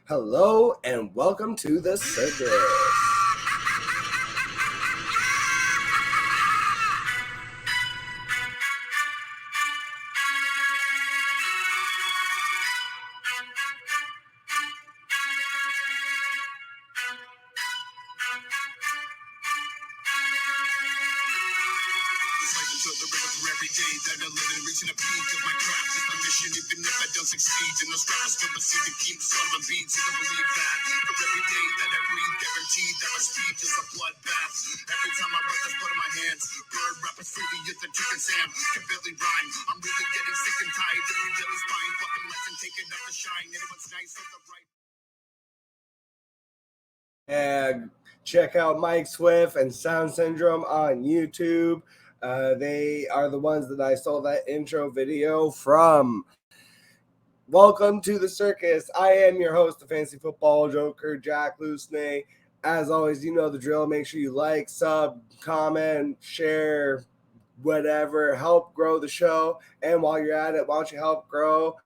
Hello and welcome to the circus. Every day that I live and reaching a peak of my craft is my mission. Even if I don't succeed, and no strive, I still proceed to keep some beats. You can believe that. For every day that I breathe, guaranteed that my speech is a bloodbath. Every time I write, that's blood in my hands. Bird rappers through the youth and chicken Sam can barely rhyme. I'm really getting sick and tired of your jelly spine. Fucking lesson, taking up the shine. Anyone's nice with the right. And check out Mike Swift and Sound Syndrome on YouTube. They are the ones that I stole that intro video from. Welcome to the circus. I am your host, the Fantasy Football Joker, Jack Lusney. As always, you know the drill. Make sure you like, sub, comment, share, whatever. Help grow the show. And while you're at it, why don't you help grow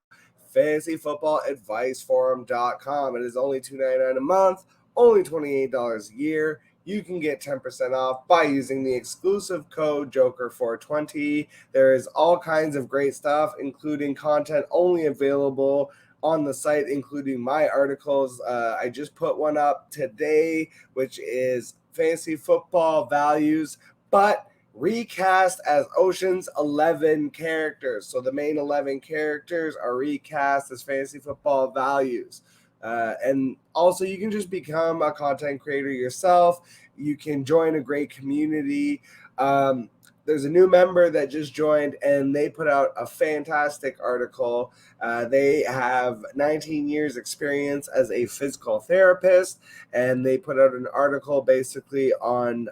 fantasyfootballadviceforum.com. It is only $2.99 a month, only $28 a year. You can get 10% off by using the exclusive code Joker420. There is all kinds of great stuff, including content only available on the site, including my articles. I just put one up today, which is Fantasy Football Values, but recast as Ocean's 11 characters. So the main 11 characters are recast as Fantasy Football Values. And also, you can just become a content creator yourself. You can join a great community. There's a new member that just joined, and they put out a fantastic article. They have 19 years experience as a physical therapist, and they put out an article basically on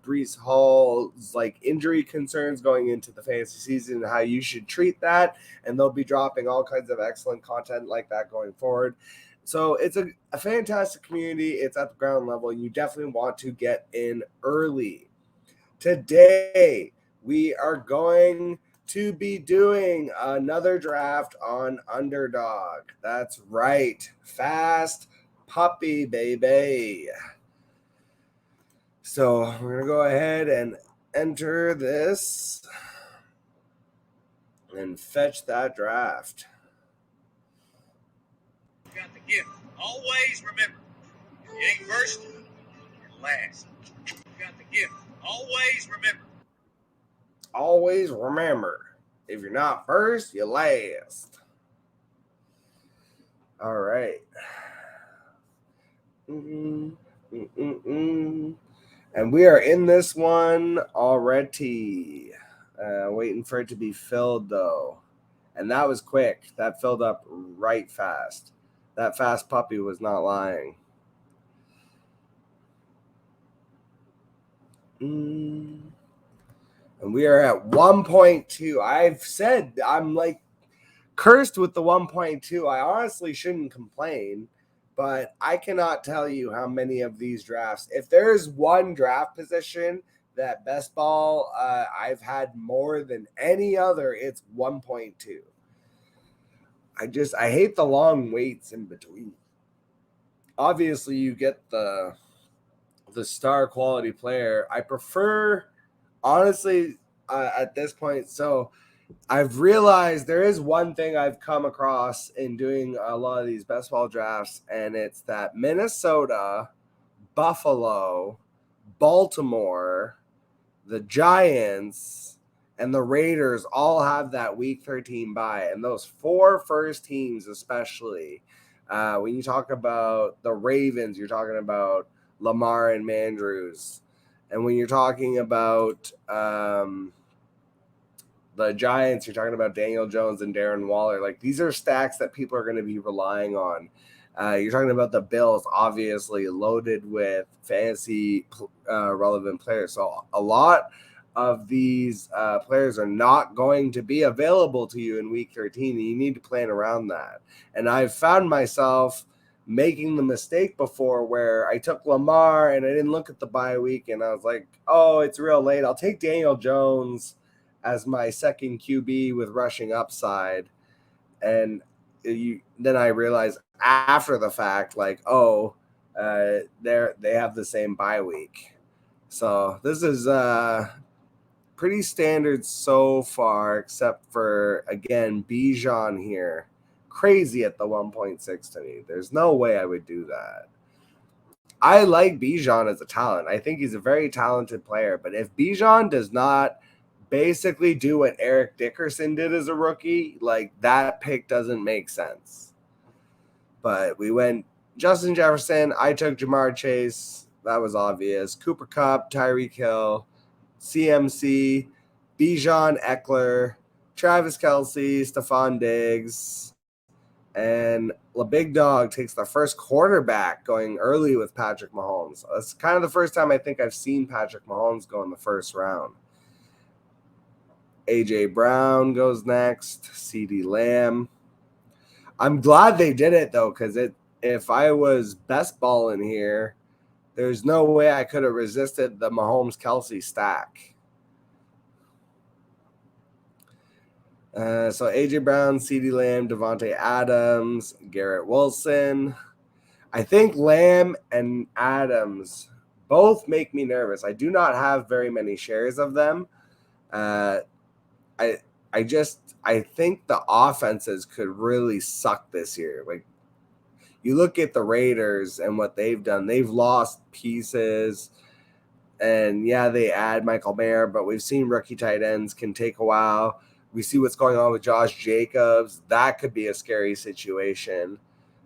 Breece Hall's injury concerns going into the fantasy season and how you should treat that. And they'll be dropping all kinds of excellent content like that going forward. So it's a fantastic community. It's at the ground level. You definitely want to get in early. Today, we are going to be doing another draft on Underdog. That's right. Fast puppy, baby. So we're going to go ahead and enter this and fetch that draft. Got the gift. Always remember, you ain't first, you're last. Got the gift. Always remember. Always remember, if you're not first, you're last. All right. And we are in this one already. Waiting for it to be filled, though. And that was quick. That filled up right fast. That fast puppy was not lying. And we are at 1.2. I've said I'm cursed with the 1.2. I honestly shouldn't complain, but I cannot tell you how many of these drafts. If there's one draft position that best ball I've had more than any other, it's 1.2. I hate the long waits in between. Obviously, you get the star quality player. I prefer, honestly, at this point. So I've realized there is one thing I've come across in doing a lot of these best ball drafts, and it's that Minnesota, Buffalo, Baltimore, the Giants, and the Raiders all have that Week 13 bye. And those four first teams, especially, when you talk about the Ravens, you're talking about Lamar and Mandrews. And when you're talking about the Giants, you're talking about Daniel Jones and Darren Waller. These are stacks that people are going to be relying on. You're talking about the Bills, obviously loaded with fantasy relevant players. So a lot of these players are not going to be available to you in Week 13, and you need to plan around that. And I've found myself making the mistake before where I took Lamar and I didn't look at the bye week, and I was like, oh, it's real late. I'll take Daniel Jones as my second QB with rushing upside. And then I realized after the fact, like, they have the same bye week. So this is pretty standard so far, except for, again, Bijan here. Crazy at the 1.6 to me. There's no way I would do that. I like Bijan as a talent. I think he's a very talented player. But if Bijan does not basically do what Eric Dickerson did as a rookie, like, that pick doesn't make sense. But we went Justin Jefferson. I took Jamar Chase. That was obvious. Cooper Kupp, Tyreek Hill, CMC, Bijan, Eckler, Travis Kelce, Stephon Diggs, and the big dog takes the first quarterback going early with Patrick Mahomes. That's kind of the first time I think I've seen Patrick Mahomes go in the first round. A.J. Brown goes next. CeeDee Lamb. I'm glad they did it, though, because if I was best balling here, there's no way I could have resisted the Mahomes-Kelce stack. So A.J. Brown, CeeDee Lamb, Devontae Adams, Garrett Wilson. I think Lamb and Adams both make me nervous. I do not have very many shares of them. I think the offenses could really suck this year. Like, you look at the Raiders and what they've done. They've lost pieces. And yeah, they add Michael Mayer, but we've seen rookie tight ends can take a while. We see what's going on with Josh Jacobs. That could be a scary situation.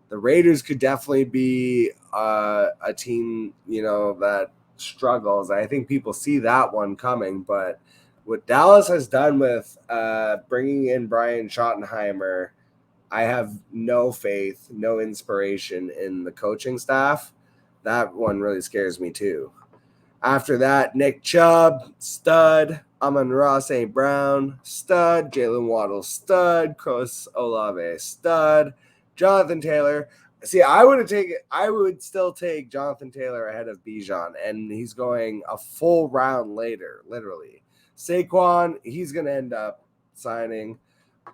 The Raiders could definitely be a team, that struggles. I think people see that one coming, but what Dallas has done with bringing in Brian Schottenheimer, I have no faith, no inspiration in the coaching staff. That one really scares me too. After that, Nick Chubb, stud. Amon-Ra St. Brown, stud. Jalen Waddle, stud. Chris Olave, stud. Jonathan Taylor. See, I would still take Jonathan Taylor ahead of Bijan, and he's going a full round later, literally. Saquon, he's going to end up signing.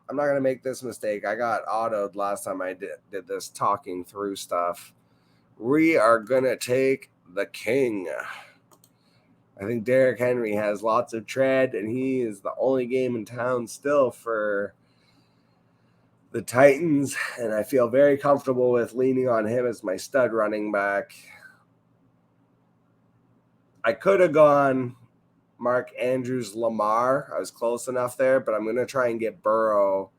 I'm not going to make this mistake. I got autoed last time I did this talking through stuff. We are going to take the king. I think Derrick Henry has lots of tread, and he is the only game in town still for the Titans, and I feel very comfortable with leaning on him as my stud running back. I could have gone Mark Andrews Lamar. I was close enough there, but I'm going to try and get Burrow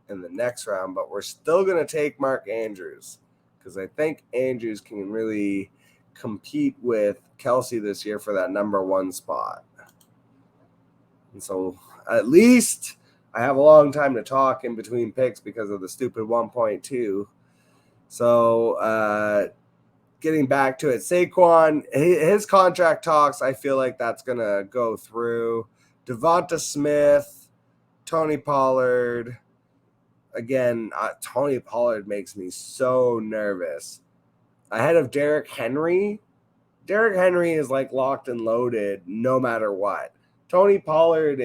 in the next round, but we're still going to take Mark Andrews because I think Andrews can really compete with Kelce this year for that number one spot. And so at least I have a long time to talk in between picks because of the stupid 1.2. So getting back to it, Saquon, his contract talks, I feel like that's going to go through. Devonta Smith, Tony Pollard. Again, Tony Pollard makes me so nervous. Ahead of Derrick Henry. Derrick Henry is like locked and loaded no matter what. Tony Pollard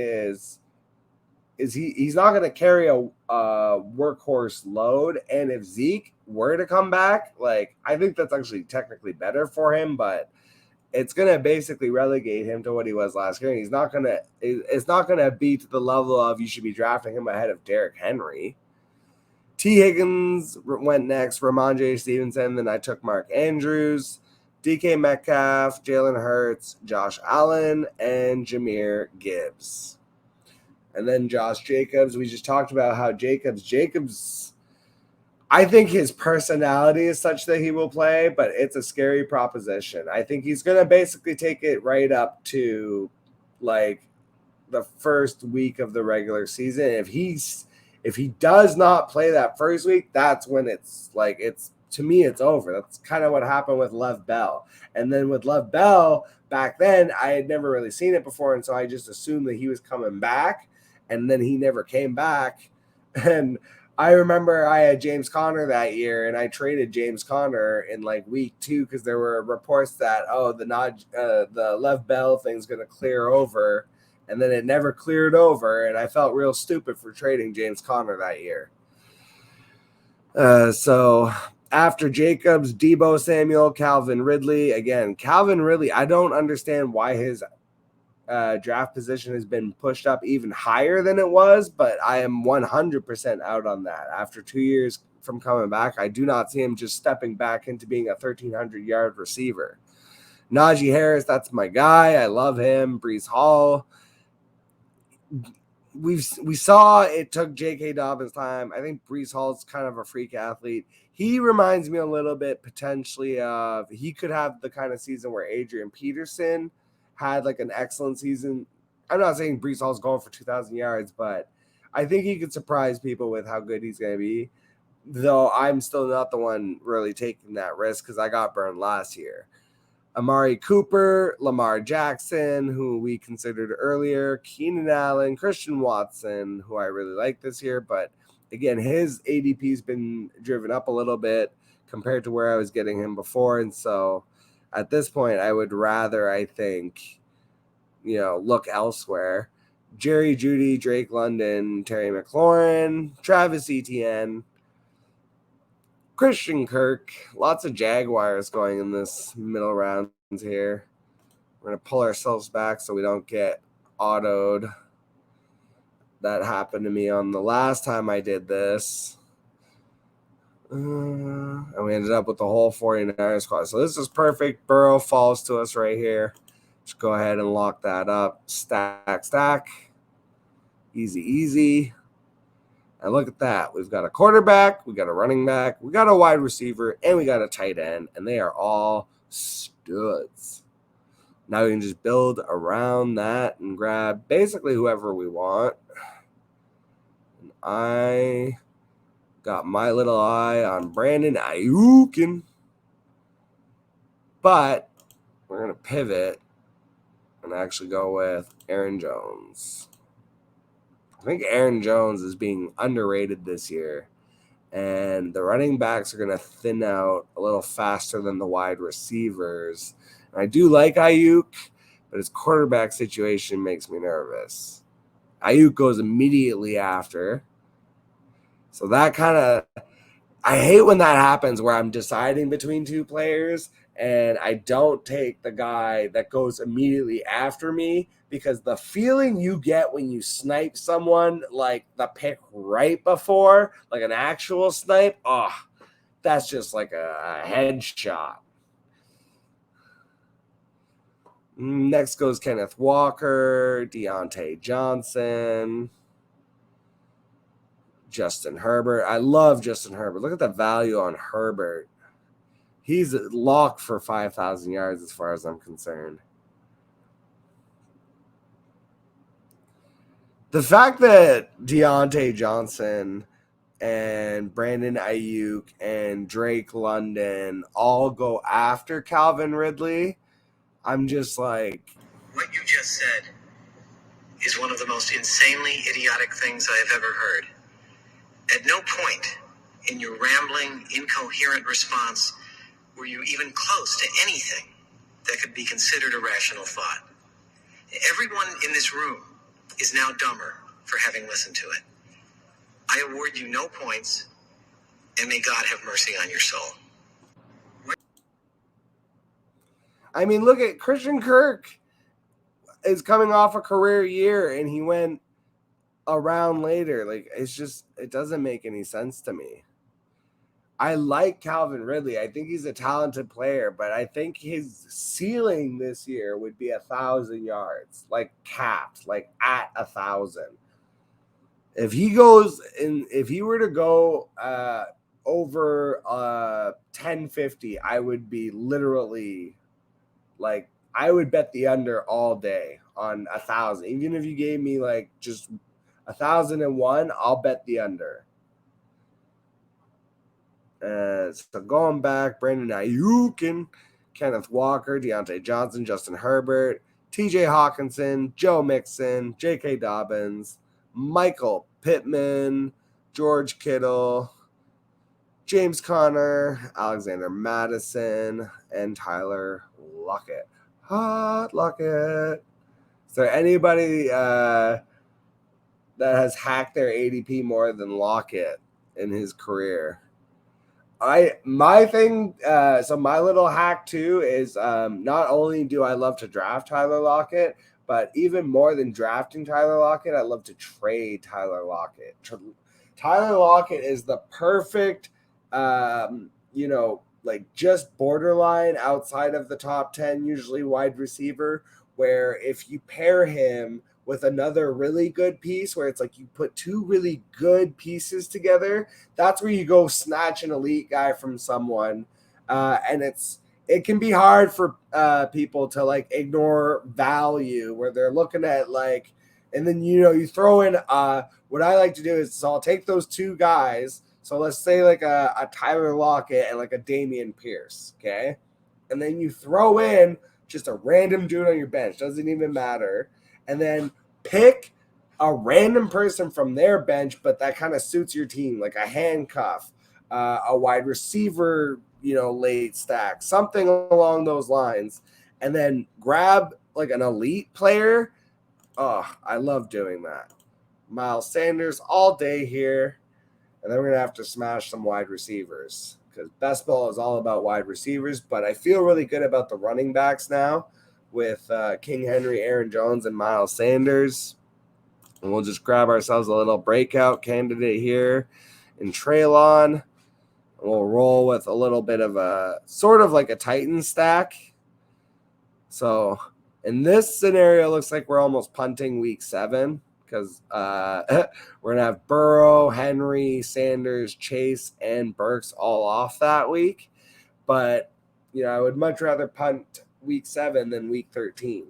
he's not going to carry a workhorse load. And if Zeke were to come back, like, I think that's actually technically better for him, but it's going to basically relegate him to what he was last year. And it's not going to be to the level of you should be drafting him ahead of Derrick Henry. T. Higgins went next, Ramondre Stevenson. Then I took Mark Andrews, DK Metcalf, Jalen Hurts, Josh Allen, and Jahmyr Gibbs. And then Josh Jacobs. We just talked about how Jacobs, I think his personality is such that he will play, but it's a scary proposition. I think he's going to basically take it right up to like the first week of the regular season. If he does not play that first week, that's when to me, it's over. That's kind of what happened with Lev Bell. And then with Lev Bell, back then, I had never really seen it before, and so I just assumed that he was coming back, and then he never came back. And I remember I had James Conner that year, and I traded James Conner in like week 2 because there were reports that, the Lev Bell thing's going to clear over, and then it never cleared over, and I felt real stupid for trading James Conner that year. So after Jacobs, Debo Samuel, Calvin Ridley. Again, Calvin Ridley, I don't understand why his draft position has been pushed up even higher than it was, but I am 100% out on that. After 2 years from coming back, I do not see him just stepping back into being a 1,300-yard receiver. Najee Harris, that's my guy. I love him. Brees Hall. We saw it took J.K. Dobbins time. I think Brees Hall's kind of a freak athlete. He reminds me a little bit potentially of he could have the kind of season where Adrian Peterson had like an excellent season. I'm not saying Brees Hall's going for 2,000 yards, but I think he could surprise people with how good he's going to be. Though I'm still not the one really taking that risk because I got burned last year. Amari Cooper, Lamar Jackson, who we considered earlier, Keenan Allen, Christian Watson, who I really like this year. But again, his ADP's been driven up a little bit compared to where I was getting him before. And so at this point, I would rather, I think, look elsewhere. Jerry Jeudy, Drake London, Terry McLaurin, Travis Etienne, Christian Kirk, lots of Jaguars going in this middle rounds here. We're going to pull ourselves back so we don't get autoed. That happened to me on the last time I did this. And we ended up with the whole 49ers squad. So this is perfect. Burrow falls to us right here. Just go ahead and lock that up. Stack. Easy. And look at that. We've got a quarterback, we got a running back, we got a wide receiver, and we got a tight end, and they are all studs. Now we can just build around that and grab basically whoever we want. And I got my little eye on Brandon Ayuk. But we're going to pivot and actually go with Aaron Jones. I think Aaron Jones is being underrated this year, and the running backs are going to thin out a little faster than the wide receivers. And I do like Ayuk, but his quarterback situation makes me nervous. Ayuk goes immediately after. So that kind of, I hate when that happens where I'm deciding between two players and I don't take the guy that goes immediately after me, because the feeling you get when you snipe someone like the pick right before, like an actual snipe, that's just like a headshot. Next goes Kenneth Walker, Deontay Johnson, Justin Herbert. I love Justin Herbert. Look at the value on Herbert. He's locked for 5,000 yards as far as I'm concerned. The fact that Deontay Johnson and Brandon Ayuk and Drake London all go after Calvin Ridley, I'm just like... What you just said is one of the most insanely idiotic things I have ever heard. At no point in your rambling, incoherent response were you even close to anything that could be considered a rational thought. Everyone in this room is now dumber for having listened to it. I award you no points, and may God have mercy on your soul. I mean, look at Christian Kirk is coming off a career year, and he went a round later. Like, it's just, it doesn't make any sense to me. I like Calvin Ridley. I think he's a talented player, but I think his ceiling this year would be 1,000 yards, like capped, like at 1,000. If he goes in, if he were to go over 1050, I would be literally like, I would bet the under all day on 1,000. Even if you gave me like just 1,001, I'll bet the under. So going back, Brandon Ayuk, Kenneth Walker, Deontay Johnson, Justin Herbert, TJ Hawkinson, Joe Mixon, J.K. Dobbins, Michael Pittman, George Kittle, James Conner, Alexander Madison, and Tyler Lockett. Hot Lockett. Is there anybody that has hacked their ADP more than Lockett in his career? My thing, so my little hack too is not only do I love to draft Tyler Lockett, but even more than drafting Tyler Lockett, I love to trade Tyler Lockett. Tyler Lockett is the perfect, like just borderline outside of the top 10, usually wide receiver, where if you pair him with another really good piece, where it's like you put two really good pieces together, that's where you go snatch an elite guy from someone. And it can be hard for people to like ignore value where they're looking at like, and then you throw in what I like to do is, so I'll take those two guys. So let's say like a Tyler Lockett and like a Damian Pierce, okay? And then you throw in just a random dude on your bench, doesn't even matter. And then pick a random person from their bench, but that kind of suits your team, like a handcuff, a wide receiver, late stack, something along those lines. And then grab like an elite player. Oh, I love doing that. Miles Sanders all day here. And then we're going to have to smash some wide receivers because best ball is all about wide receivers. But I feel really good about the running backs now with King Henry, Aaron Jones, and Miles Sanders. And we'll just grab ourselves a little breakout candidate here in Treylon. We'll roll with a little bit of a sort of like a Titan stack. So in this scenario, it looks like we're almost punting week 7 because we're going to have Burrow, Henry, Sanders, Chase, and Burks all off that week. But, I would much rather punt week 7 than week 13.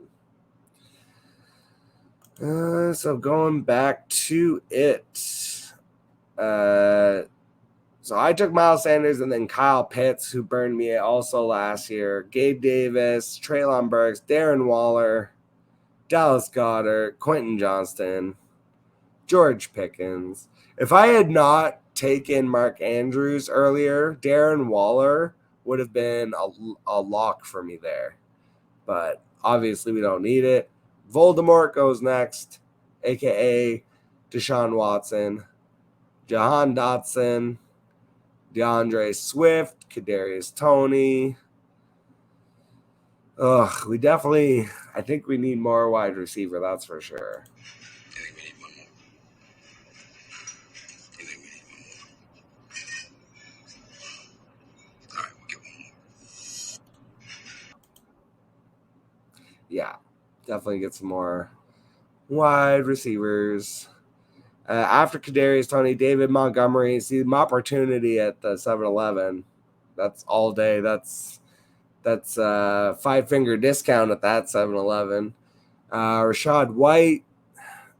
So going back to it. So I took Miles Sanders and then Kyle Pitts, who burned me also last year. Gabe Davis, Treylon Burks, Darren Waller, Dallas Goedert, Quentin Johnston, George Pickens. If I had not taken Mark Andrews earlier, Darren Waller would have been a lock for me there. But obviously we don't need it. Voldemort goes next, a.k.a. Deshaun Watson, Jahan Dotson, DeAndre Swift, Kadarius Toney. I think we need more wide receiver, that's for sure. I think we need one more. All right, we'll get one more. Yeah, definitely get some more wide receivers. After Kadarius Toney, David Montgomery, see my opportunity at the 7-Eleven. That's all day. That's a 5-finger discount at that 7-Eleven. Rashad White,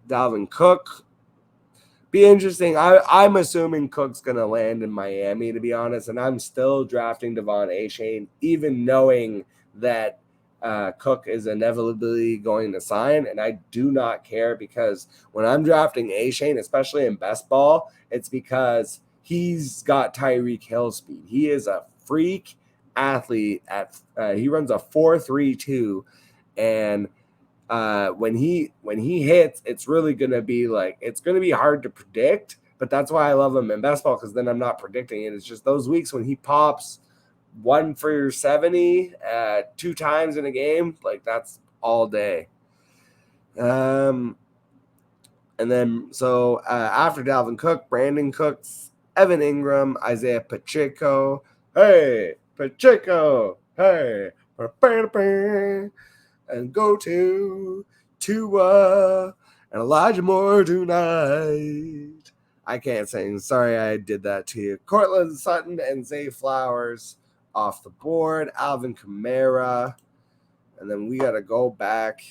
Dalvin Cook. Be interesting. I'm assuming Cook's going to land in Miami, to be honest, and I'm still drafting Devon Achane, even knowing that Cook is inevitably going to sign, and I do not care because when I'm drafting Achane, especially in best ball, it's because he's got Tyreek Hill speed. He is a freak athlete. He runs a 4.32, and when he hits, it's really gonna be hard to predict. But that's why I love him in best ball because then I'm not predicting it. It's just those weeks when he pops 1 for 70 2 times in a game, like that's all day. And then so after Dalvin Cook, Brandon Cooks, Evan Ingram, Isaiah Pacheco. Hey, Pacheco. Hey. And go to Tua and Elijah Moore tonight. I can't sing. Sorry I did that to you. Cortland Sutton and Zay Flowers off the board. Alvin Kamara. And then we got to go back.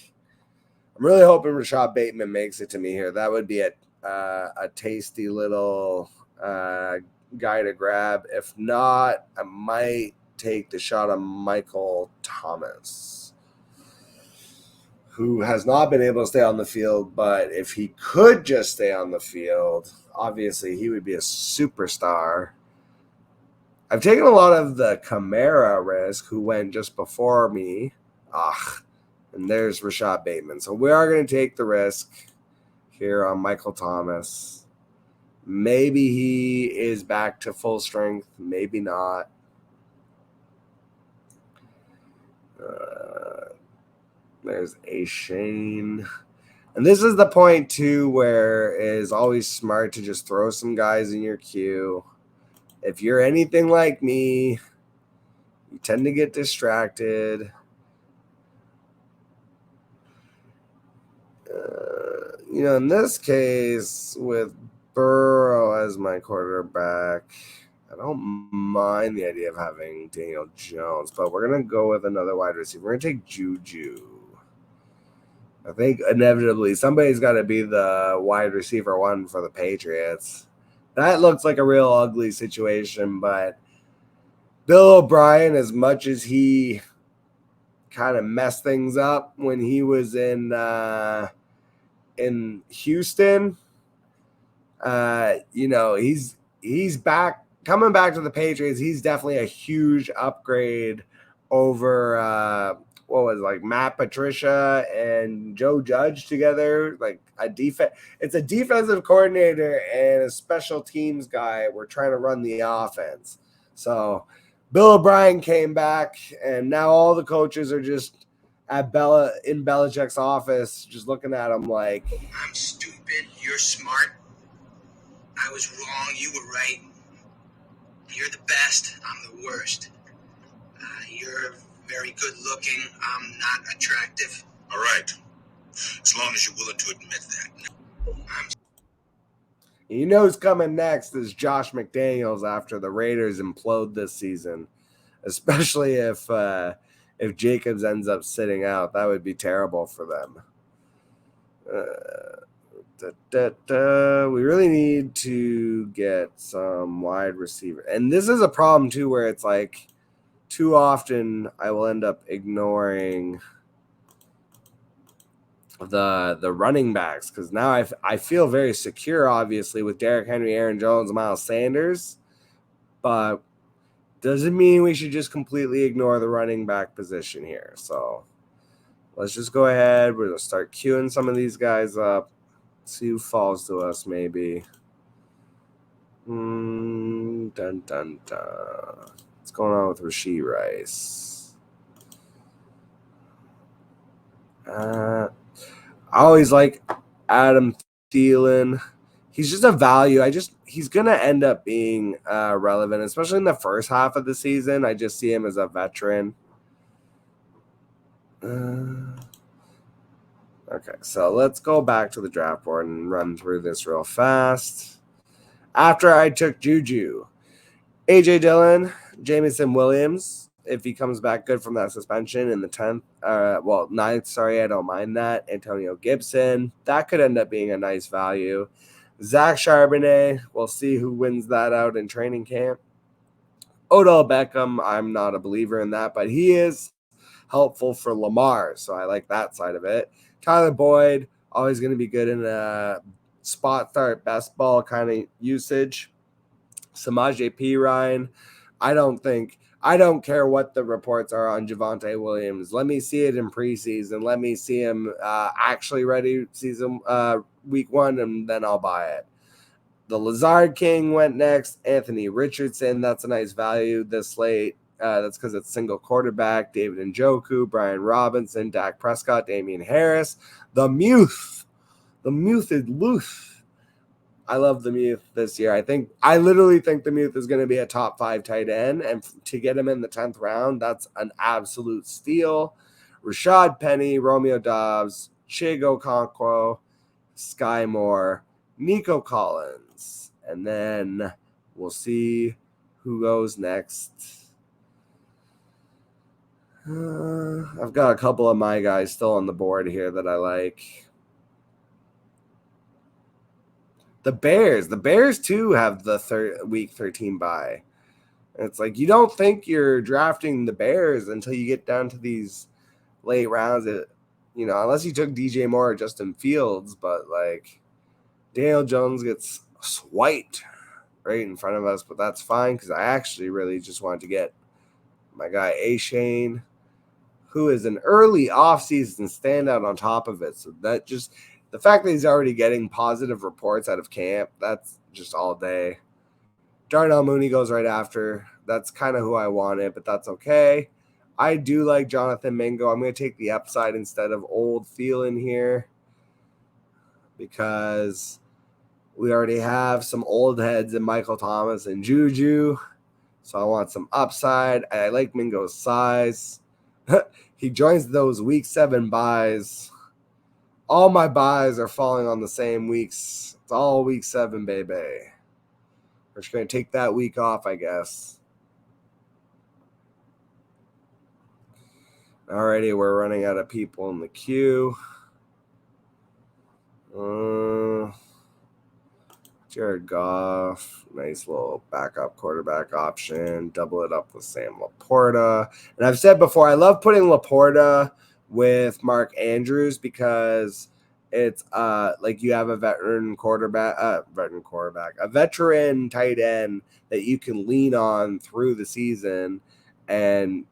I'm really hoping Rashad Bateman makes it to me here. That would be a tasty little guy to grab. If not, I might take the shot on Michael Thomas, who has not been able to stay on the field. But if he could just stay on the field, obviously he would be a superstar. I've taken a lot of the Kamara risk, who went just before me. And there's Rashad Bateman. So we are going to take the risk here on Michael Thomas. Maybe he is back to full strength. Maybe not. There's a Shane. And this is the point, too, where it is always smart to just throw some guys in your queue. If you're anything like me, you tend to get distracted. In this case, with Burrow as my quarterback, I don't mind the idea of having Daniel Jones, but we're going to go with another wide receiver. We're going to take Juju. I think inevitably somebody's got to be the wide receiver one for the Patriots. That looks like a real ugly situation, but Bill O'Brien, as much as he kind of messed things up when he was in Houston, he's back, coming back to the Patriots. He's definitely a huge upgrade over Matt Patricia and Joe Judge together. Like it's a defensive coordinator and a special teams guy. We're trying to run the offense. So Bill O'Brien came back, and now all the coaches are just in Belichick's office, just looking at him like, I'm stupid, you're smart. I was wrong, you were right. You're the best, I'm the worst. You're very good looking, I'm not attractive. All right, as long as you're willing to admit that. Who's coming next is Josh McDaniels after the Raiders implode this season, especially if Jacobs ends up sitting out. That would be terrible for them. We really need to get some wide receiver. And this is a problem, too, where it's like too often I will end up ignoring the running backs, because now I feel very secure, obviously, with Derrick Henry, Aaron Jones, Miles Sanders, but doesn't mean we should just completely ignore the running back position here. So let's just go ahead. We're going to start queuing some of these guys up, see who falls to us maybe. Dun, dun, dun. What's going on with Rashee Rice? I always like Adam Thielen. He's just a value. He's going to end up being relevant, especially in the first half of the season. I just see him as a veteran. Okay, so let's go back to the draft board and run through this real fast. After I took Juju, A.J. Dillon, Jamison Williams, if he comes back good from that suspension in the 9th, sorry, I don't mind that. Antonio Gibson, that could end up being a nice value. Zach Charbonnet, we'll see who wins that out in training camp. Odell Beckham, I'm not a believer in that, but he is helpful for Lamar, so I like that side of it. Tyler Boyd, always going to be good in a spot start, best ball kind of usage. Samaje Perine, I don't care what the reports are on Javonte Williams. Let me see it in preseason. Let me see him actually ready season week 1, and then I'll buy it. The Lazard King went next. Anthony Richardson, that's a nice value this late. That's because it's single quarterback. David Njoku, Brian Robinson, Dak Prescott, Damian Harris. The Muth is loose. I love the Muth this year. I literally think the Muth is going to be a top 5 tight end, and to get him in the 10th round, that's an absolute steal. Rashad Penny, Romeo Dobbs, Chigo Okonkwo, Sky Moore, Nico Collins, and then we'll see who goes next. I've got a couple of my guys still on the board here that I like. The Bears too have the week 13 bye. It's like you don't think you're drafting the Bears until you get down to these late rounds. Unless you took DJ Moore or Justin Fields, but like Daniel Jones gets swiped right in front of us, but that's fine because I actually really just wanted to get my guy A-Shane, who is an early offseason standout on top of it. So that just the fact that he's already getting positive reports out of camp, that's just all day. Darnell Mooney goes right after. That's kind of who I wanted, but that's okay. I do like Jonathan Mingo. I'm going to take the upside instead of old Thielen here because we already have some old heads in Michael Thomas and Juju. So I want some upside. I like Mingo's size. He joins those week 7 buys. All my buys are falling on the same weeks. It's all week 7, baby. We're just going to take that week off, I guess. Alrighty, we're running out of people in the queue. Jared Goff, nice little backup quarterback option. Double it up with Sam Laporta. And I've said before, I love putting Laporta with Mark Andrews because it's like you have a veteran tight end that you can lean on through the season. And,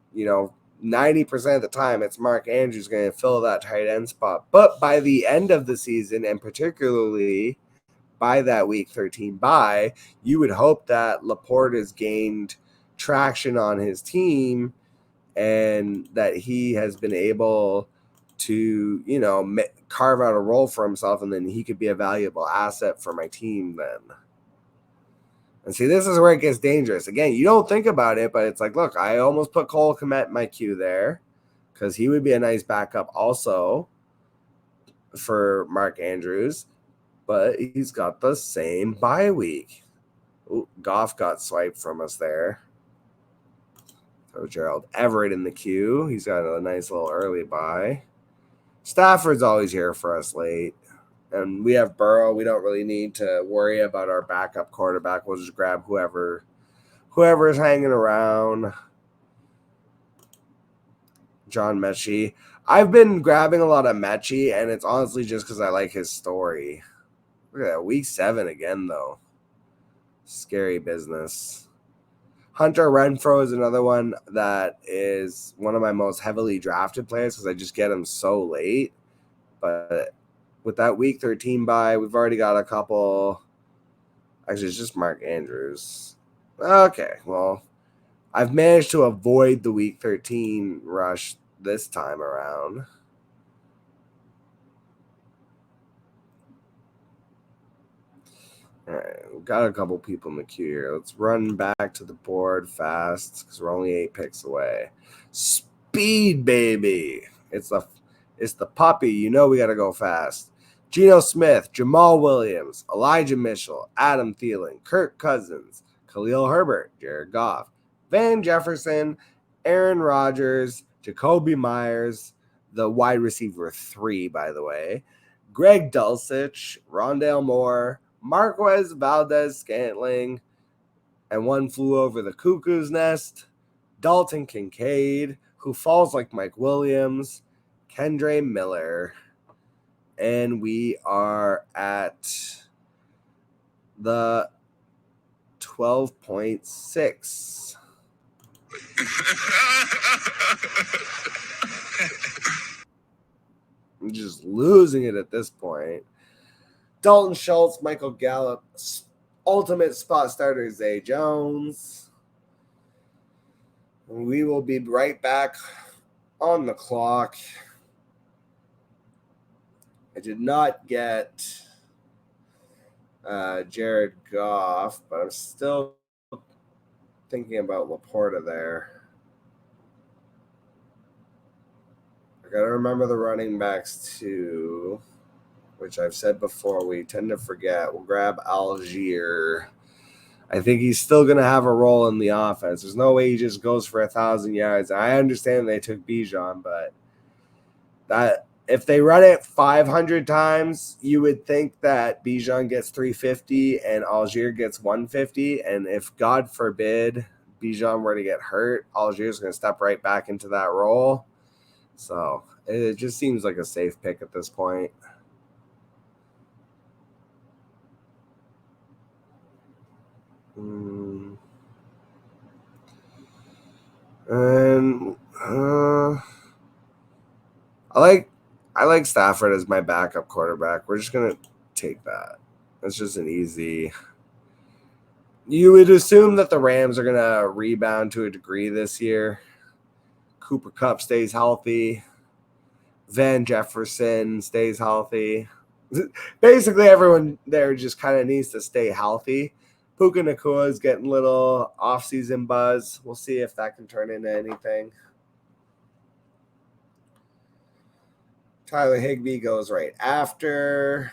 90% of the time, it's Mark Andrews going to fill that tight end spot. But by the end of the season, and particularly by that week 13 bye, you would hope that Laporte has gained traction on his team and that he has been able to, carve out a role for himself, and then he could be a valuable asset for my team then. And see, this is where it gets dangerous. Again, you don't think about it, but it's like, look, I almost put Cole Kmet in my queue there because he would be a nice backup also for Mark Andrews, but he's got the same bye week. Ooh, Goff got swiped from us there. Throw Gerald Everett in the queue. He's got a nice little early bye. Stafford's always here for us late. And we have Burrow. We don't really need to worry about our backup quarterback. We'll just grab whoever is hanging around. John Mechie. I've been grabbing a lot of Mechie, and it's honestly just because I like his story. Look at that. Week 7 again, though. Scary business. Hunter Renfrow is another one that is one of my most heavily drafted players because I just get him so late. But with that week 13 bye, we've already got a couple. Actually, it's just Mark Andrews. Okay, well, I've managed to avoid the week 13 rush this time around. All right, we've got a couple people in the queue here. Let's run back to the board fast because we're only 8 picks away. Speed, baby. It's the puppy. We got to go fast. Geno Smith, Jamal Williams, Elijah Mitchell, Adam Thielen, Kirk Cousins, Khalil Herbert, Jared Goff, Van Jefferson, Aaron Rodgers, Jacoby Myers, the wide receiver 3, by the way, Greg Dulcich, Rondale Moore, Marquez Valdez-Scantling, and one flew over the cuckoo's nest, Dalton Kincaid, who falls like Mike Williams, Kendre Miller, and we are at the 12.6. I'm just losing it at this point. Dalton Schultz, Michael Gallup, ultimate spot starter Zay Jones. We will be right back on the clock. I did not get Jared Goff, but I'm still thinking about Laporta there. I got to remember the running backs too, which I've said before, we tend to forget. We'll grab Algier. I think he's still going to have a role in the offense. There's no way he just goes for 1,000 yards. I understand they took Bijan, but that if they run it 500 times, you would think that Bijan gets 350 and Algier gets 150. And if, God forbid, Bijan were to get hurt, Algier's going to step right back into that role. So it just seems like a safe pick at this point. And I like Stafford as my backup quarterback. We're just going to take that. That's just an easy. You would assume that the Rams are going to rebound to a degree this year. Cooper Kupp stays healthy. Van Jefferson stays healthy. Basically, everyone there just kind of needs to stay healthy. Puka Nacua is getting a little off-season buzz. We'll see if that can turn into anything. Tyler Higbee goes right after.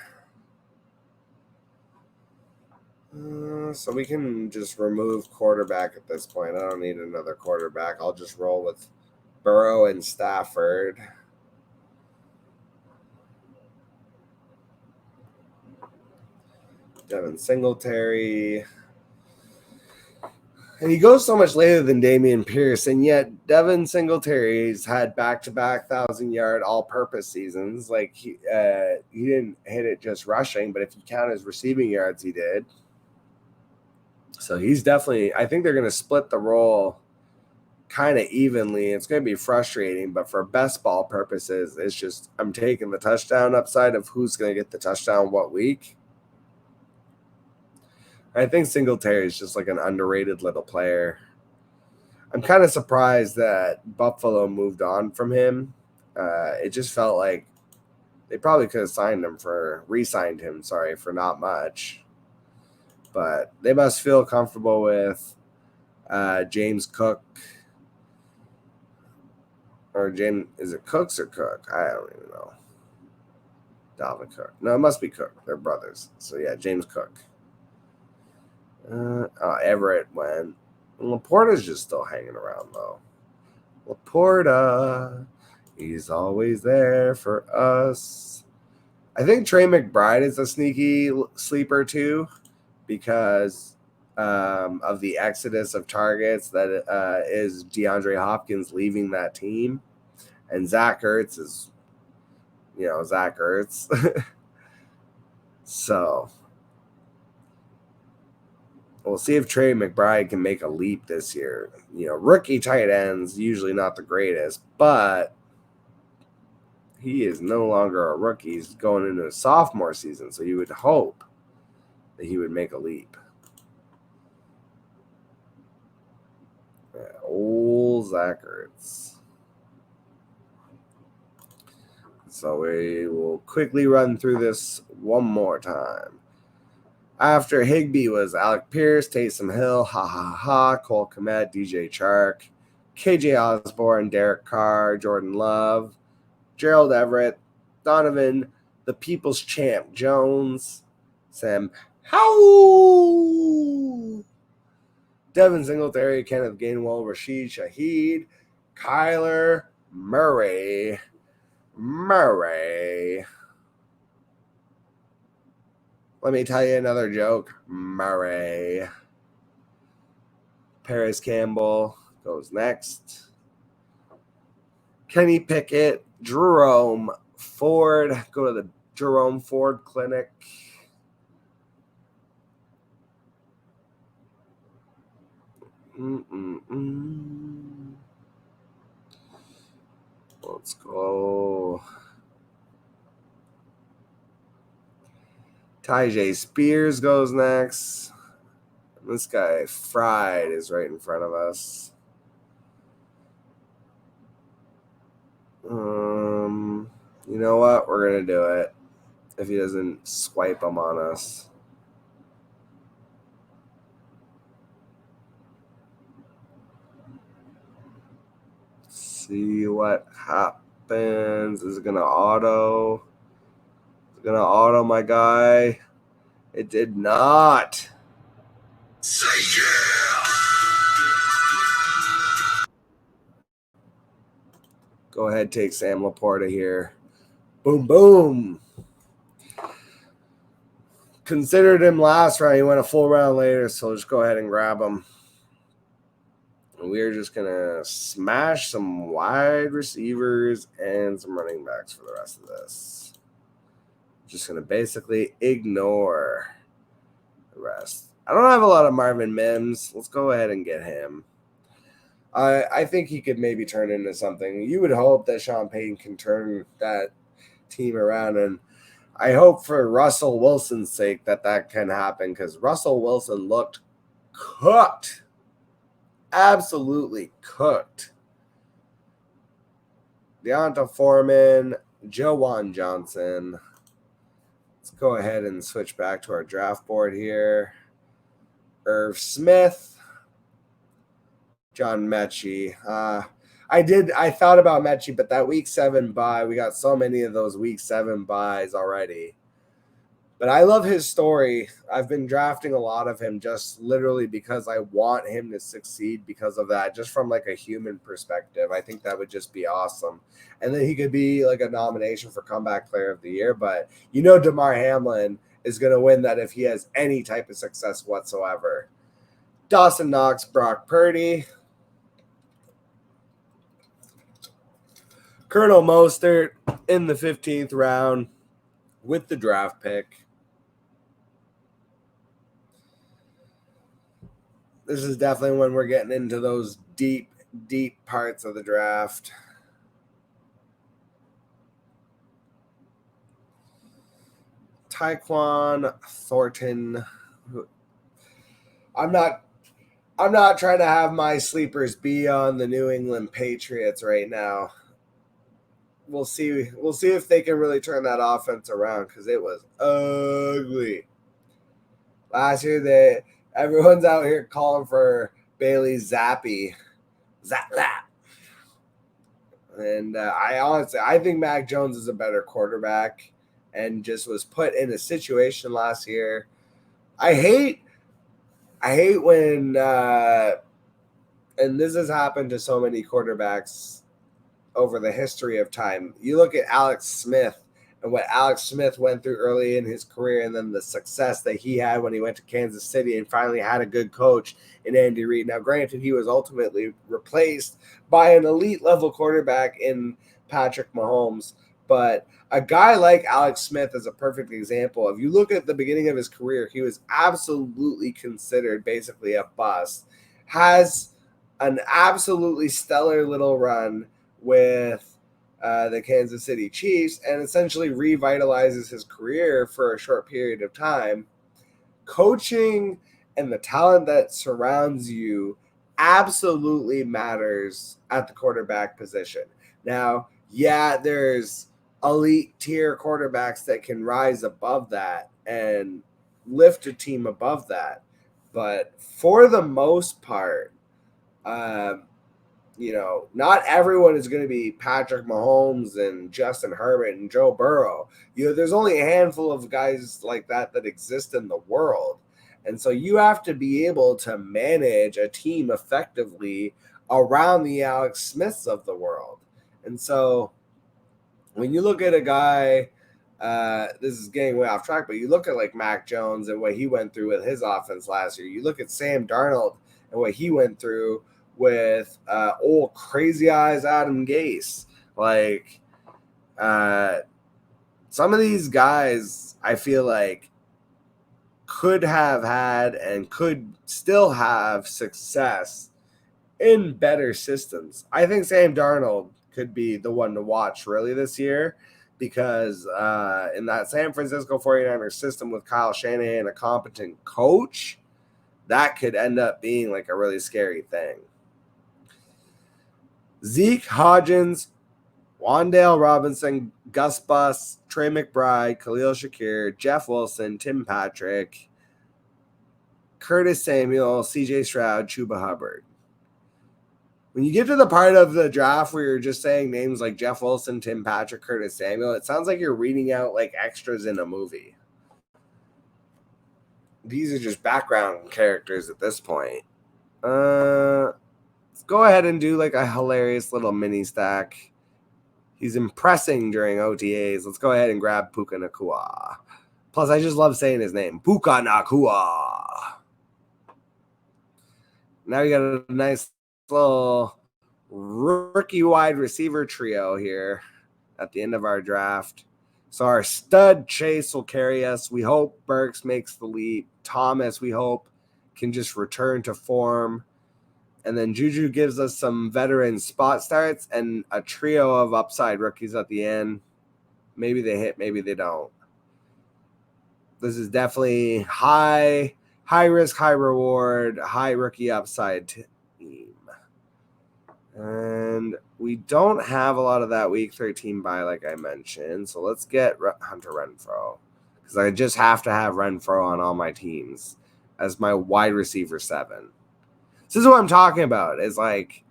So we can just remove quarterback at this point. I don't need another quarterback. I'll just roll with Burrow and Stafford. Devin Singletary. And he goes so much later than Dameon Pierce, and yet Devin Singletary's had back-to-back 1,000-yard all-purpose seasons. Like, he didn't hit it just rushing, but if you count his receiving yards, he did. So he's definitely – I think they're going to split the role kind of evenly. It's going to be frustrating, but for best ball purposes, it's just I'm taking the touchdown upside of who's going to get the touchdown what week. I think Singletary is just like an underrated little player. I'm kind of surprised that Buffalo moved on from him. It just felt like they probably could have re-signed him for not much. But they must feel comfortable with James Cook. Or James, is it Cooks or Cook? I don't even know. Dalvin Cook. No, it must be Cook. They're brothers. So yeah, James Cook. Everett went. Laporta's just still hanging around, though. Laporta, he's always there for us. I think Trey McBride is a sneaky sleeper, too, because of the exodus of targets that is DeAndre Hopkins leaving that team. And Zach Ertz is, Zach Ertz. So we'll see if Trey McBride can make a leap this year. Rookie tight ends usually not the greatest, but he is no longer a rookie. He's going into a sophomore season, so you would hope that he would make a leap. Old Zach Ertz. So we will quickly run through this one more time. After Higbee was Alec Pierce, Taysom Hill, Cole Kmet, DJ Chark, KJ Osborne, Derek Carr, Jordan Love, Gerald Everett, Donovan, the People's Champ Jones, Sam Howell, Devin Singletary, Kenneth Gainwell, Rashid Shaheed, Kyler Murray. Let me tell you another joke. Murray. Paris Campbell goes next. Kenny Pickett, Jerome Ford. Go to the Jerome Ford Clinic. Let's go. Tyjae Spears goes next. This guy, Fried, is right in front of us. You know what? We're going to do it if he doesn't swipe them on us. See what happens. Is it going to auto? Is it going to auto my guy? It did not. Say yeah! Go ahead, take Sam Laporta here. Boom, boom. Considered him last round. He went a full round later, so just go ahead and grab him. We're just going to smash some wide receivers and some running backs for the rest of this. Just going to basically ignore the rest. I don't have a lot of Marvin Mims. Let's go ahead and get him. I think he could maybe turn into something. You would hope that Sean Payton can turn that team around. And I hope for Russell Wilson's sake that can happen, because Russell Wilson looked cooked. Absolutely cooked. Deonta Foreman, Jawan Johnson. Let's go ahead and switch back to our draft board here. Irv Smith, John Mechie. I thought about Mechie, but that week 7 bye, we got so many of those week 7 buys already. But I love his story. I've been drafting a lot of him just literally because I want him to succeed because of that, just from like a human perspective. I think that would just be awesome. And then he could be like a nomination for Comeback Player of the Year. But you know DeMar Hamlin is going to win that if he has any type of success whatsoever. Dawson Knox, Brock Purdy. Colonel Mostert in the 15th round with the draft pick. This is definitely when we're getting into those deep, deep parts of the draft. Tyquan Thornton. I'm not trying to have my sleepers be on the New England Patriots right now. We'll see if they can really turn that offense around, because it was ugly. Last year, everyone's out here calling for Bailey Zappi. Zap. And I think Mac Jones is a better quarterback and just was put in a situation last year. I hate when, and this has happened to so many quarterbacks over the history of time. You look at Alex Smith and what Alex Smith went through early in his career, and then the success that he had when he went to Kansas City and finally had a good coach in Andy Reid. Now, granted, he was ultimately replaced by an elite level quarterback in Patrick Mahomes, but a guy like Alex Smith is a perfect example. If you look at the beginning of his career, he was absolutely considered basically a bust. Has an absolutely stellar little run with the Kansas City Chiefs and essentially revitalizes his career for a short period of time. Coaching and the talent that surrounds you absolutely matters at the quarterback position. Now, yeah, there's elite tier quarterbacks that can rise above that and lift a team above that. But for the most part, not everyone is going to be Patrick Mahomes and Justin Herbert and Joe Burrow. There's only a handful of guys like that exist in the world. And so you have to be able to manage a team effectively around the Alex Smiths of the world. And so when you look at a guy, this is getting way off track, but you look at like Mac Jones and what he went through with his offense last year. You look at Sam Darnold and what he went through with old crazy eyes Adam Gase. Like some of these guys, I feel like, could have had and could still have success in better systems. I think Sam Darnold could be the one to watch really this year, because in that San Francisco 49ers system with Kyle Shanahan, a competent coach, that could end up being like a really scary thing. Zeke, Hodgins, Wan'Dale Robinson, Gus Bus, Trey McBride, Khalil Shakir, Jeff Wilson, Tim Patrick, Curtis Samuel, CJ Stroud, Chuba Hubbard. When you get to the part of the draft where you're just saying names like Jeff Wilson, Tim Patrick, Curtis Samuel, it sounds like you're reading out like extras in a movie. These are just background characters at this point. Let's go ahead and do like a hilarious little mini stack. He's impressing during OTAs. Let's go ahead and grab Puka Nacua. Plus, I just love saying his name. Puka Nacua. Now you got a nice little rookie wide receiver trio here at the end of our draft. So our stud Chase will carry us. We hope Burks makes the leap. Thomas, we hope, can just return to form. And then Juju gives us some veteran spot starts and a trio of upside rookies at the end. Maybe they hit, maybe they don't. This is definitely high risk, high reward, high rookie upside team. And we don't have a lot of that week 13 bye, like I mentioned. So let's get Hunter Renfrow, because I just have to have Renfrow on all my teams as my wide receiver 7. This is what I'm talking about. Is like,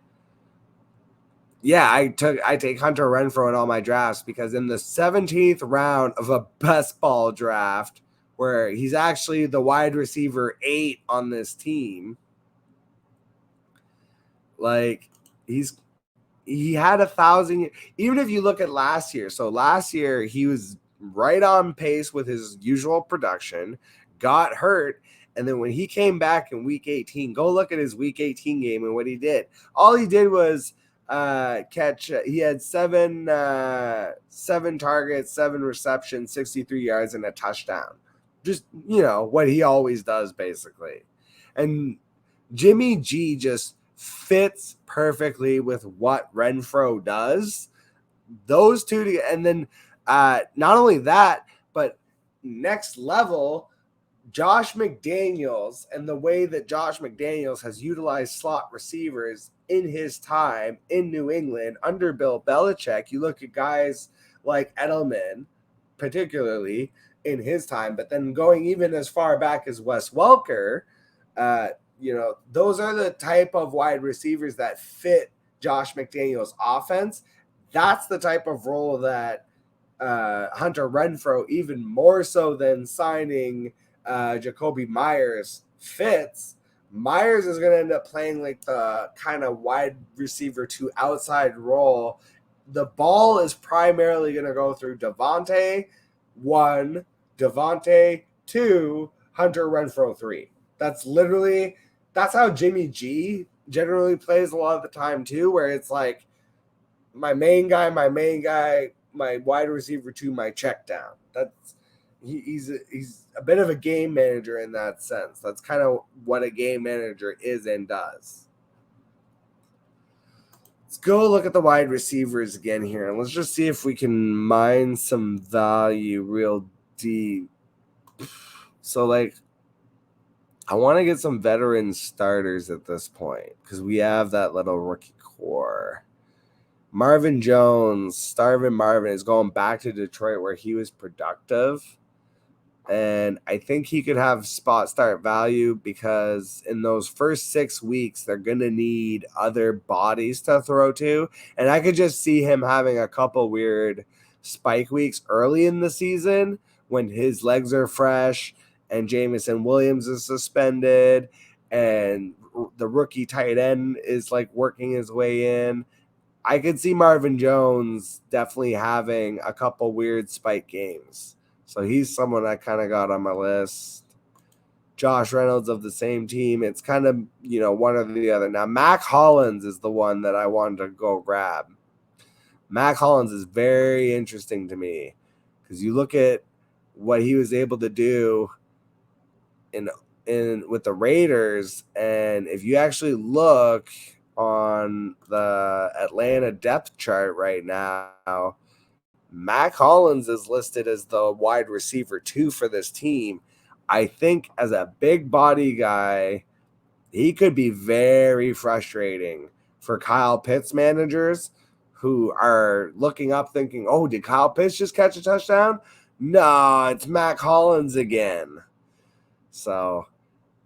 yeah, I take Hunter Renfrow in all my drafts, because in the 17th round of a best ball draft, where he's actually the wide receiver 8 on this team, like he had 1,000. Even if you look at last year, so last year he was right on pace with his usual production, got hurt, and then when he came back in week 18, go look at his week 18 game and what he did. All he did was catch. He had seven targets, 7 receptions, 63 yards, and a touchdown. Just, what he always does, basically. And Jimmy G just fits perfectly with what Renfrow does. Those two, and then not only that, but next level, Josh McDaniels, and the way that Josh McDaniels has utilized slot receivers in his time in New England under Bill Belichick. You look at guys like Edelman, particularly in his time, but then going even as far back as Wes Welker, those are the type of wide receivers that fit Josh McDaniels' offense. That's the type of role that Hunter Renfrow, even more so than signing Jacoby Myers, fits. Myers is going to end up playing like the kind of wide receiver to outside role. The ball is primarily going to go through Devontae 1, Devontae 2, Hunter Renfrow 3. That's how Jimmy G generally plays a lot of the time too, where it's like my main guy, my wide receiver 2, my check down. He's a bit of a game manager in that sense. That's kind of what a game manager is and does. Let's go look at the wide receivers again here, and let's just see if we can mine some value real deep. So, I want to get some veteran starters at this point, because we have that little rookie core. Marvin Jones, Starvin Marvin, is going back to Detroit where he was productive. And I think he could have spot start value, because in those first 6 weeks, they're going to need other bodies to throw to. And I could just see him having a couple weird spike weeks early in the season when his legs are fresh and Jamison Williams is suspended and the rookie tight end is like working his way in. I could see Marvin Jones definitely having a couple weird spike games. So he's someone I kind of got on my list. Josh Reynolds of the same team. It's kind of, one or the other. Now, Mac Hollins is the one that I wanted to go grab. Mac Hollins is very interesting to me, because you look at what he was able to do in with the Raiders, and if you actually look on the Atlanta depth chart right now, Mac Hollins is listed as the wide receiver 2 for this team. I think as a big body guy, he could be very frustrating for Kyle Pitts managers who are looking up thinking, oh, did Kyle Pitts just catch a touchdown? No, it's Mac Hollins again. So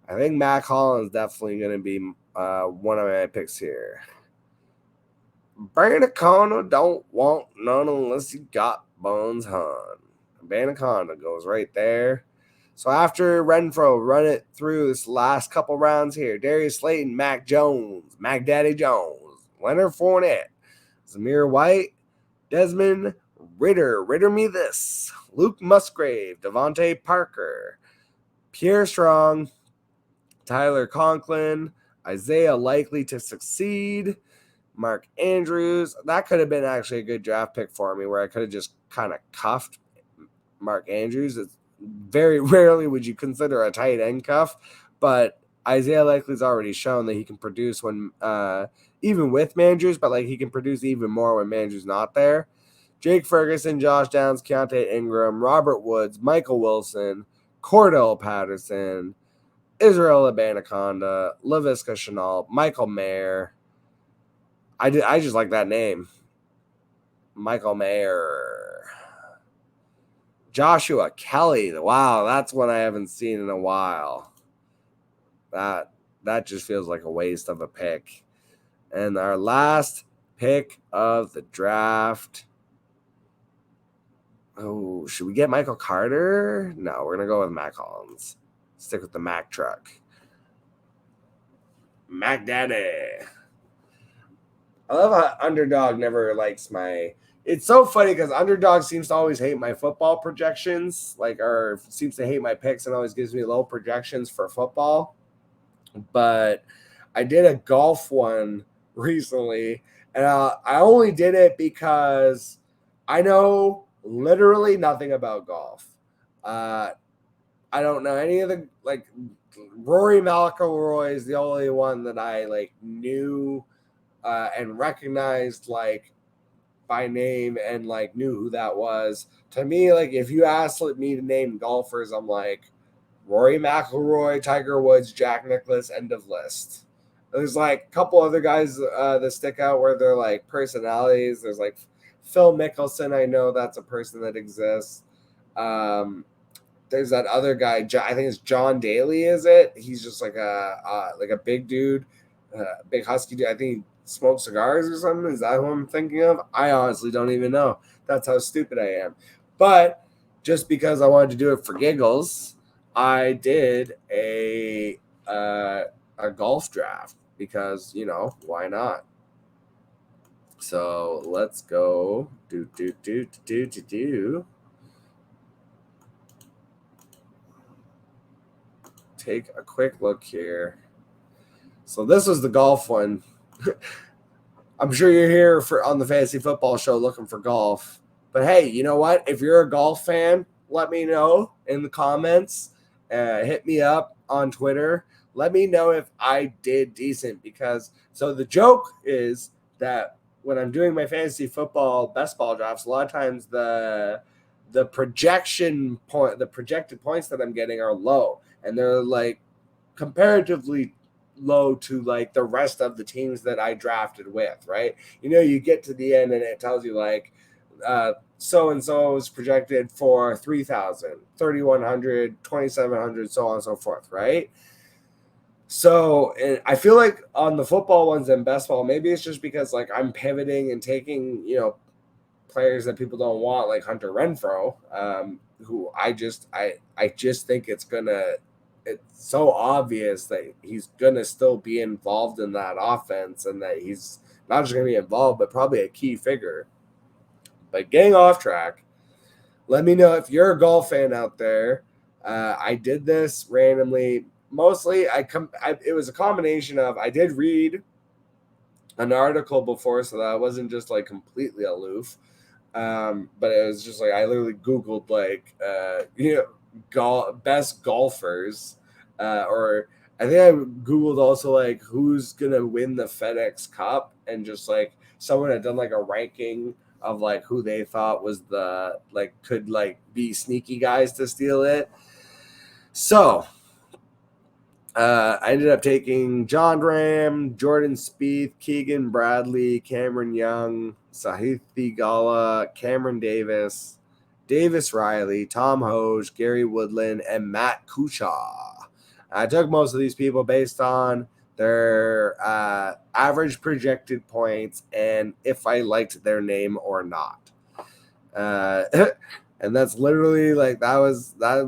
I think Mac Hollins definitely going to be one of my picks here. Banacona don't want none unless you got Bones Hunt. Banacona goes right there. So after Renfrow, run it through this last couple rounds here. Darius Slayton, Mac Jones, Mac Daddy Jones, Leonard Fournette, Zamir White, Desmond Ritter me this, Luke Musgrave, Devontae Parker, Pierre Strong, Tyler Conklin, Isaiah Likely to Succeed, Mark Andrews. That could have been actually a good draft pick for me, where I could have just kind of cuffed Mark Andrews. It's very rarely would you consider a tight end cuff, but Isaiah Likely's already shown that he can produce when even with Mandrews, but he can produce even more when Mandrews not there. Jake Ferguson, Josh Downs, Keontae Ingram, Robert Woods, Michael Wilson, Cordell Patterson, Israel Abanaconda, Laviska Shenault, Michael Mayer. I just like that name. Michael Mayer. Joshua Kelly. Wow, that's one I haven't seen in a while. That just feels like a waste of a pick. And our last pick of the draft. Oh, should we get Michael Carter? No, we're going to go with Mac Hollins. Stick with the Mac truck. Mac Daddy. I love how Underdog never likes my... It's so funny because Underdog seems to always hate my football projections, or seems to hate my picks and always gives me low projections for football. But I did a golf one recently, and I only did it because I know literally nothing about golf. I don't know any of the, Rory McIlroy is the only one that I knew and recognized by name and knew who that was. To me, if you asked me to name golfers, I'm like Rory McIlroy, Tiger Woods, Jack Nicklaus, end of list. There's a couple other guys that stick out where they're personalities. There's Phil Mickelson. I know that's a person that exists. There's that other guy. I think it's John Daly. Is it? He's just like a big dude, big husky dude. I think he smokes cigars or something. Is that who I'm thinking of? I honestly don't even know. That's how stupid I am. But just because I wanted to do it for giggles, I did a golf draft because why not? So let's go do. Take a quick look here. So this was the golf one. I'm sure you're here on the Fantasy Football Show looking for golf. But hey, you know what? If you're a golf fan, let me know in the comments. Hit me up on Twitter. Let me know if I did decent because the joke is that when I'm doing my fantasy football best ball drafts, a lot of times the projected points that I'm getting are low, and they're comparatively low to the rest of the teams that I drafted with, right? You get to the end and it tells you so and so is projected for 3,000, 3,100, 2,700, so on and so forth, right? So, and I feel like on the football ones and best ball, maybe it's just because I'm pivoting and taking players that people don't want, like Hunter Renfrow, who I just think it's so obvious that he's gonna still be involved in that offense and that he's not just gonna be involved, but probably a key figure. But getting off track, let me know if you're a golf fan out there. I did this randomly. Mostly, it was a combination of I did read an article before, so that I wasn't just completely aloof. But it was just I literally Googled best golfers, or I think I Googled also who's gonna win the FedEx Cup, and just someone had done a ranking of who they thought was the could be sneaky guys to steal it. So I ended up taking John Ram, Jordan Spieth, Keegan Bradley, Cameron Young, Sahith Theegala, Cameron Davis, Davis Riley, Tom Hoge, Gary Woodland, and Matt Kuchar. I took most of these people based on their average projected points and if I liked their name or not. And that's literally that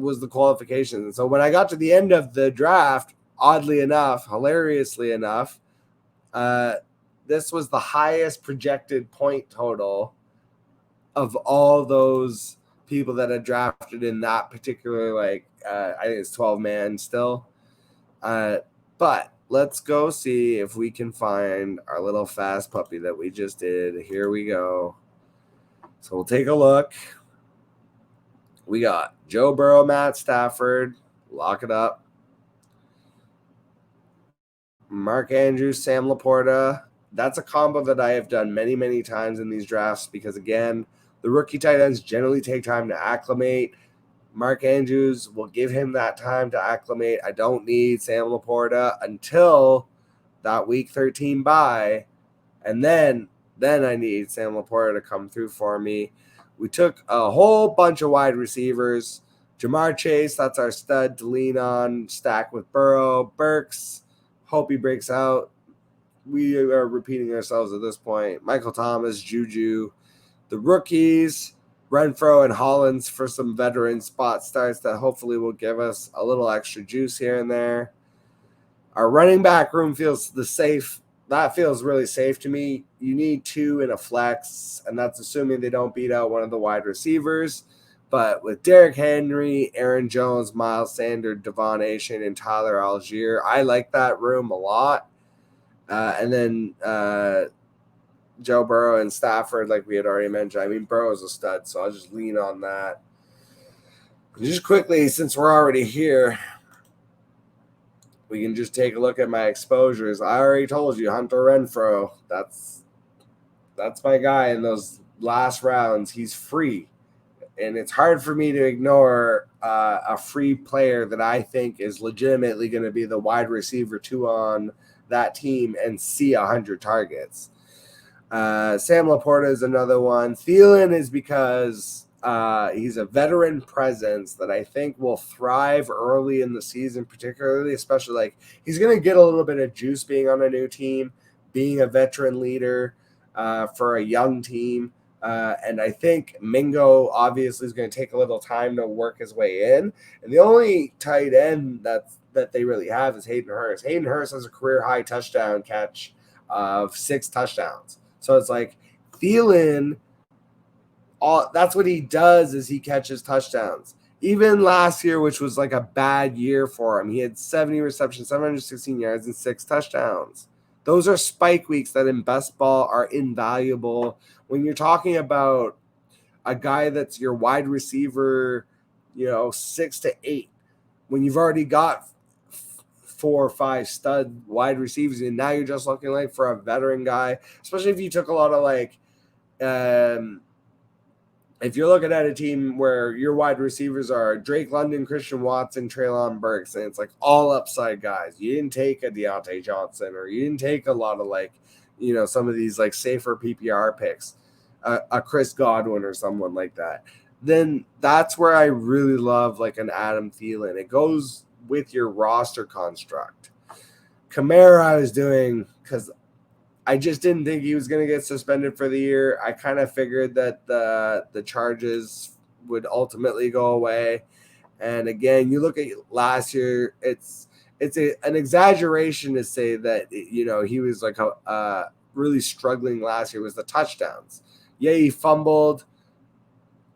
was the qualification. And so when I got to the end of the draft, oddly enough, hilariously enough, this was the highest projected point total of all those people that had drafted in that particular I think it's 12 man still. But let's go see if we can find our little fast puppy that we just did. Here we go. So we'll take a look. We got Joe Burrow, Matt Stafford, lock it up. Mark Andrews, Sam Laporta. That's a combo that I have done many, many times in these drafts because, again, The rookie tight ends generally take time to acclimate. Mark Andrews will give him that time to acclimate. I don't need Sam Laporta until that week 13 bye, and then I need Sam Laporta to come through for me. We took a whole bunch of wide receivers. Jamar Chase, that's our stud to lean on, stacked with Burrow. Burks, hope he breaks out. We are repeating ourselves at this point. Michael Thomas, Juju. The rookies, Renfro and Hollins for some veteran spot starts that hopefully will give us a little extra juice here and there. Our running back room feels that feels really safe to me. You need 2 in a flex, and that's assuming they don't beat out one of the wide receivers. But with Derrick Henry, Aaron Jones, Miles Sanders, Devon Achane, and Tyler Algier, I like that room a lot. And then Joe Burrow and Stafford, like we had already mentioned. I mean, Burrow's a stud, so I'll just lean on that. Just quickly, since we're already here, we can just take a look at my exposures. I already told you, Hunter Renfro. That's my guy in those last rounds. He's free. And it's hard for me to ignore a free player that I think is legitimately going to be the wide receiver 2 on that team and see 100 targets. Sam Laporta is another one. Thielen is because he's a veteran presence that I think will thrive early in the season, particularly, especially like he's going to get a little bit of juice being on a new team, being a veteran leader for a young team. And I think Mingo obviously is going to take a little time to work his way in. And the only tight end that they really have is Hayden Hurst. Hayden Hurst has a career high touchdown catch of 6 touchdowns. So it's like Thielen, that's what he does is he catches touchdowns. Even last year, which was like a bad year for him, he had 70 receptions, 716 yards, and 6 touchdowns. Those are spike weeks that in best ball are invaluable. When you're talking about a guy that's your wide receiver, 6 to 8, when you've already got 4 or 5 stud wide receivers, and now you're just looking like for a veteran guy, especially if you took a lot of if you're looking at a team where your wide receivers are Drake London, Christian Watson, Treylon Burks, and it's like all upside guys. You didn't take a Deontay Johnson, or you didn't take a lot of some of these like safer PPR picks, a Chris Godwin or someone like that. Then that's where I really love like an Adam Thielen. It goes with your roster construct. Kamara I was doing because I just didn't think he was going to get suspended for the year. I kind of figured that the charges would ultimately go away. And again, you look at last year, it's an exaggeration to say that he was like really struggling last year was the touchdowns. Yeah, he fumbled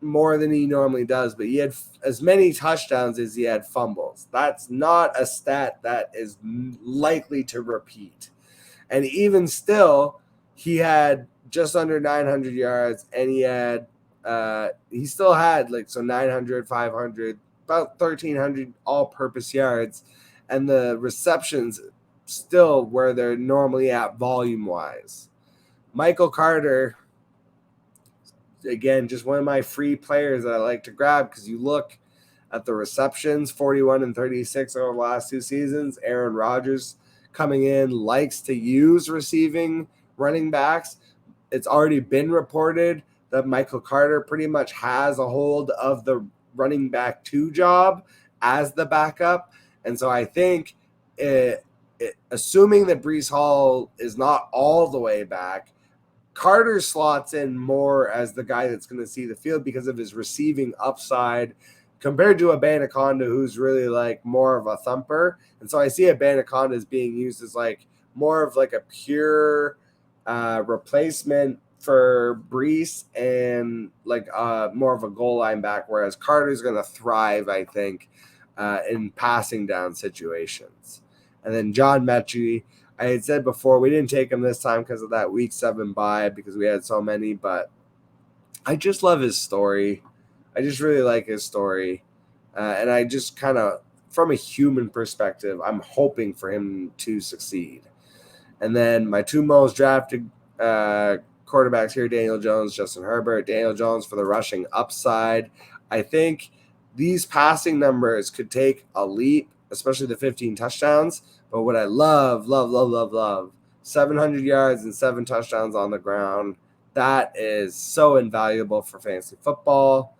more than he normally does, but he had as many touchdowns as he had fumbles. That's not a stat that is likely to repeat. And even still, he had just under 900 yards, and he still had 900, 500, about 1,300 all-purpose yards, and the receptions still where they're normally at volume-wise. Michael Carter, again, just one of my free players that I like to grab because you look at the receptions, 41 and 36 over the last 2 seasons. Aaron Rodgers coming in likes to use receiving running backs. It's already been reported that Michael Carter pretty much has a hold of the running back 2 job as the backup. And so I think assuming that Breece Hall is not all the way back, Carter slots in more as the guy that's going to see the field because of his receiving upside compared to Abanikanda, who's really like more of a thumper. And so I see Abanikanda as being used as like more of like a pure replacement for Breece and like more of a goal line back, whereas Carter's going to thrive, I think, in passing down situations. And then John Mechie, I had said before, we didn't take him this time because of that week 7 bye because we had so many, but I just love his story. I just really like his story. And I just kind of, from a human perspective, I'm hoping for him to succeed. And then my 2 most drafted quarterbacks here, Daniel Jones, Justin Herbert. Daniel Jones for the rushing upside. I think these passing numbers could take a leap, especially the 15 touchdowns. But what I love, 700 yards and 7 touchdowns on the ground. That is so invaluable for fantasy football.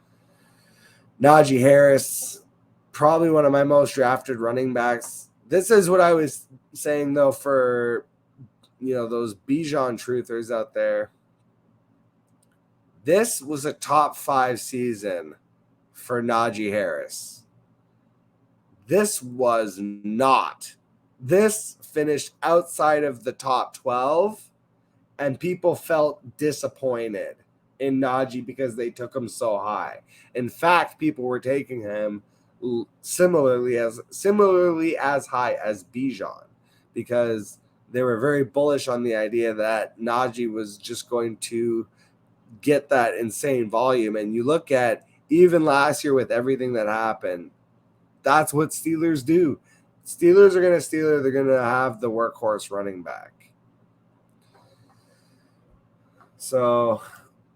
Najee Harris, probably one of my most drafted running backs. This is what I was saying, though, for those Bijan truthers out there. This was a top 5 season for Najee Harris. This was not. This finished outside of the top 12, and people felt disappointed in Najee because they took him so high. In fact, people were taking him similarly as high as Bijan because they were very bullish on the idea that Najee was just going to get that insane volume. And you look at even last year with everything that happened, that's what Steelers do. Steelers are going to Steeler. They're going to have the workhorse running back. So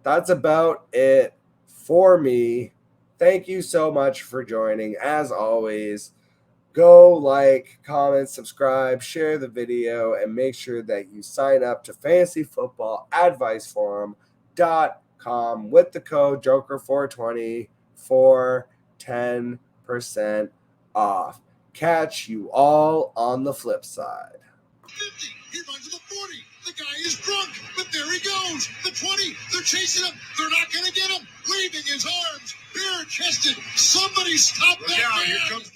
that's about it for me. Thank you so much for joining. As always, go like, comment, subscribe, share the video, and make sure that you sign up to fantasyfootballadviceforum.com with the code Joker420 for 10% off. Catch you all on the flip side. 50. He runs to the 40. The guy is drunk, but there he goes. The 20. They're chasing him. They're not going to get him. Waving his arms, bare-chested. Somebody stop that man. Here comes